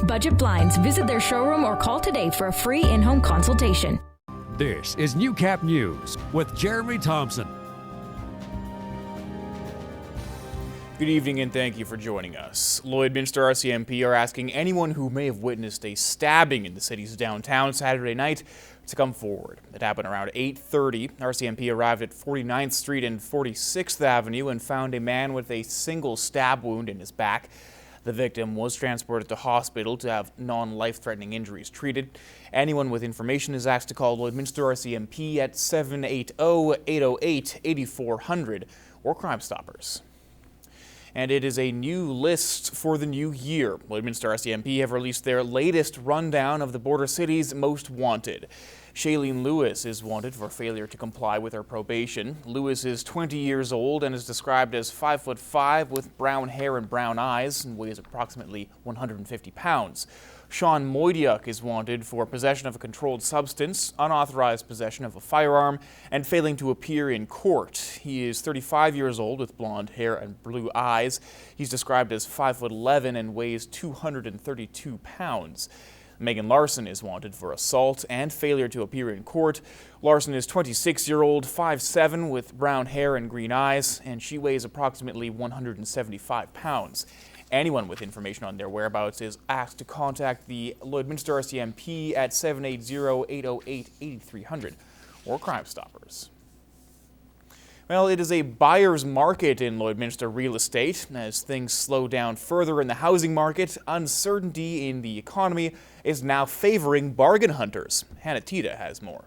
budget blinds. Visit their showroom or call today for a free in-home consultation. This is Newcap News with Jeremy Thompson. Good evening and thank you for joining us. Lloydminster RCMP are asking anyone who may have witnessed a stabbing in the city's downtown Saturday night to come forward. It happened around 8:30. RCMP arrived at 49th Street and 46th Avenue and found a man with a single stab wound in his back. The victim was transported to hospital to have non-life-threatening injuries treated. Anyone with information is asked to call Lloydminster RCMP at 780-808-8400 or Crime Stoppers. And it is a new list for the new year. Lloydminster RCMP have released their latest rundown of the border city's most wanted. Shailene Lewis is wanted for failure to comply with her probation. Lewis is 20 years old and is described as 5'5" with brown hair and brown eyes and weighs approximately 150 pounds. Sean Moidiuk is wanted for possession of a controlled substance, unauthorized possession of a firearm, and failing to appear in court. He is 35 years old with blonde hair and blue eyes. He's described as 5'11" and weighs 232 pounds. Megan Larson is wanted for assault and failure to appear in court. Larson is 26-year-old, 5'7", with brown hair and green eyes, and she weighs approximately 175 pounds. Anyone with information on their whereabouts is asked to contact the Lloydminster RCMP at 780-808-8300 or Crime Stoppers. Well, it is a buyer's market in Lloydminster real estate. As things slow down further in the housing market, uncertainty in the economy is now favoring bargain hunters. Hannah Tita has more.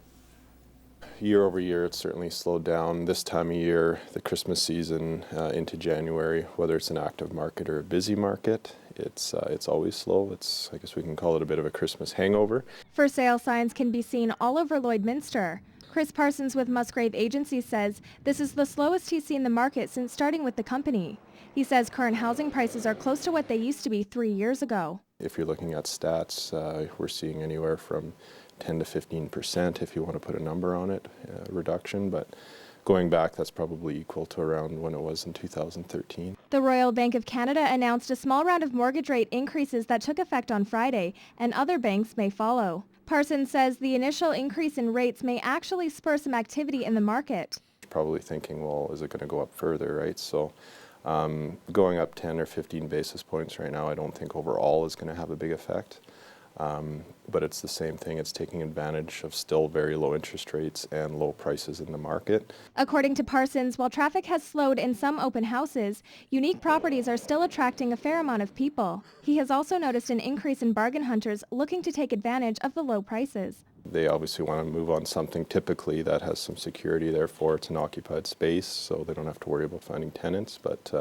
Year over year, it's certainly slowed down. This time of year, the Christmas season into January, whether it's an active market or a busy market, it's always slow. I guess we can call it a bit of a Christmas hangover. For sale signs can be seen all over Lloydminster. Chris Parsons with Musgrave Agency says this is the slowest he's seen the market since starting with the company. He says current housing prices are close to what they used to be 3 years ago. If you're looking at stats, we're seeing anywhere from 10 to 15%, if you want to put a number on it, reduction, but going back, that's probably equal to around when it was in 2013. The Royal Bank of Canada announced a small round of mortgage rate increases that took effect on Friday, and other banks may follow. Parsons says the initial increase in rates may actually spur some activity in the market. Probably thinking, well, is it going to go up further, right? So going up 10 or 15 basis points right now, I don't think overall is going to have a big effect. But it's the same thing. It's taking advantage of still very low interest rates and low prices in the market. According to Parsons, while traffic has slowed in some open houses, unique properties are still attracting a fair amount of people. He has also noticed an increase in bargain hunters looking to take advantage of the low prices. They obviously want to move on something typically that has some security, therefore it's an occupied space, so they don't have to worry about finding tenants. But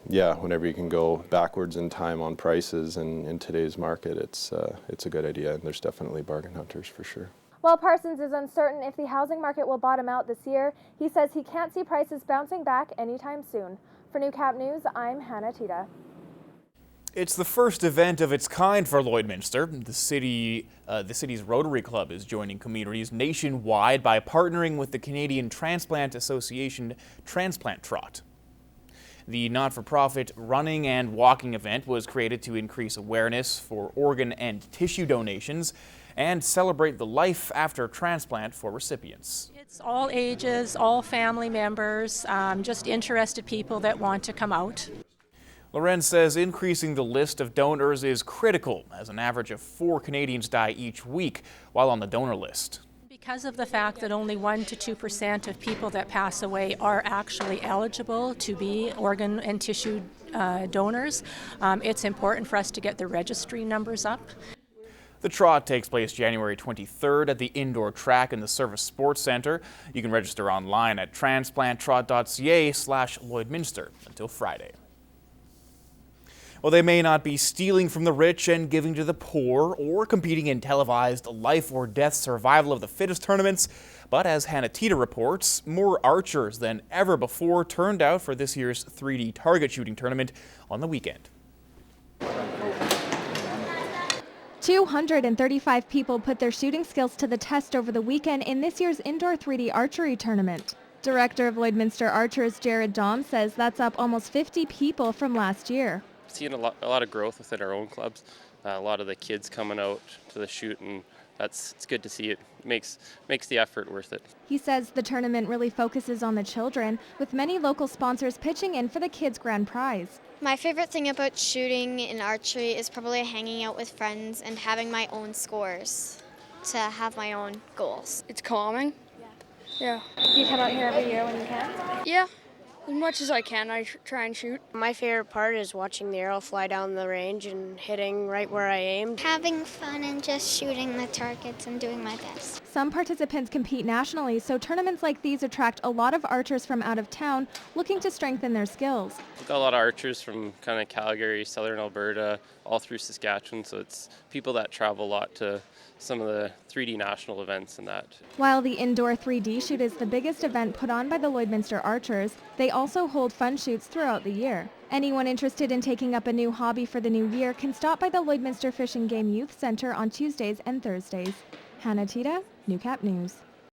yeah, whenever you can go backwards in time on prices in today's market, it's a good idea, and there's definitely bargain hunters for sure. While Parsons is uncertain if the housing market will bottom out this year, he says he can't see prices bouncing back anytime soon. For Newcap News, I'm Hannah Tita. It's the first event of its kind for Lloydminster. The city's Rotary Club is joining communities nationwide by partnering with the Canadian Transplant Association Transplant Trot. The not-for-profit running and walking event was created to increase awareness for organ and tissue donations and celebrate the life after transplant for recipients. It's all ages, all family members, just interested people that want to come out. Lorenz says increasing the list of donors is critical, as an average of 4 Canadians die each week while on the donor list. Because of the fact that only 1 to 2% of people that pass away are actually eligible to be organ and tissue donors, it's important for us to get the registry numbers up. The trot takes place January 23rd at the indoor track in the Service Sports Centre. You can register online at transplantrot.ca/Lloydminster until Friday. Well, they may not be stealing from the rich and giving to the poor or competing in televised life or death survival of the fittest tournaments, but as Hannah Tita reports, more archers than ever before turned out for this year's 3D target shooting tournament on the weekend. 235 people put their shooting skills to the test over the weekend in this year's indoor 3D archery tournament. Director of Lloydminster Archers Jared Dom says that's up almost 50 people from last year. Seeing a lot of growth within our own clubs. a lot of the kids coming out to the shoot, and it's good to see. It makes the effort worth it. He says the tournament really focuses on the children, with many local sponsors pitching in for the kids' grand prize. My favorite thing about shooting in archery is probably hanging out with friends and having my own scores to have my own goals. It's calming. Yeah. Do you come out here every year when you can? Yeah. As much as I can, I try and shoot. My favorite part is watching the arrow fly down the range and hitting right where I aimed. Having fun and just shooting the targets and doing my best. Some participants compete nationally, so tournaments like these attract a lot of archers from out of town looking to strengthen their skills. We've got a lot of archers from kind of Calgary, southern Alberta, all through Saskatchewan, so it's people that travel a lot to some of the 3D national events and that. While the indoor 3D shoot is the biggest event put on by the Lloydminster Archers, they also hold fun shoots throughout the year. Anyone interested in taking up a new hobby for the new year can stop by the Lloydminster Fish and Game Youth Centre on Tuesdays and Thursdays. Hannah Tita, Newcap News.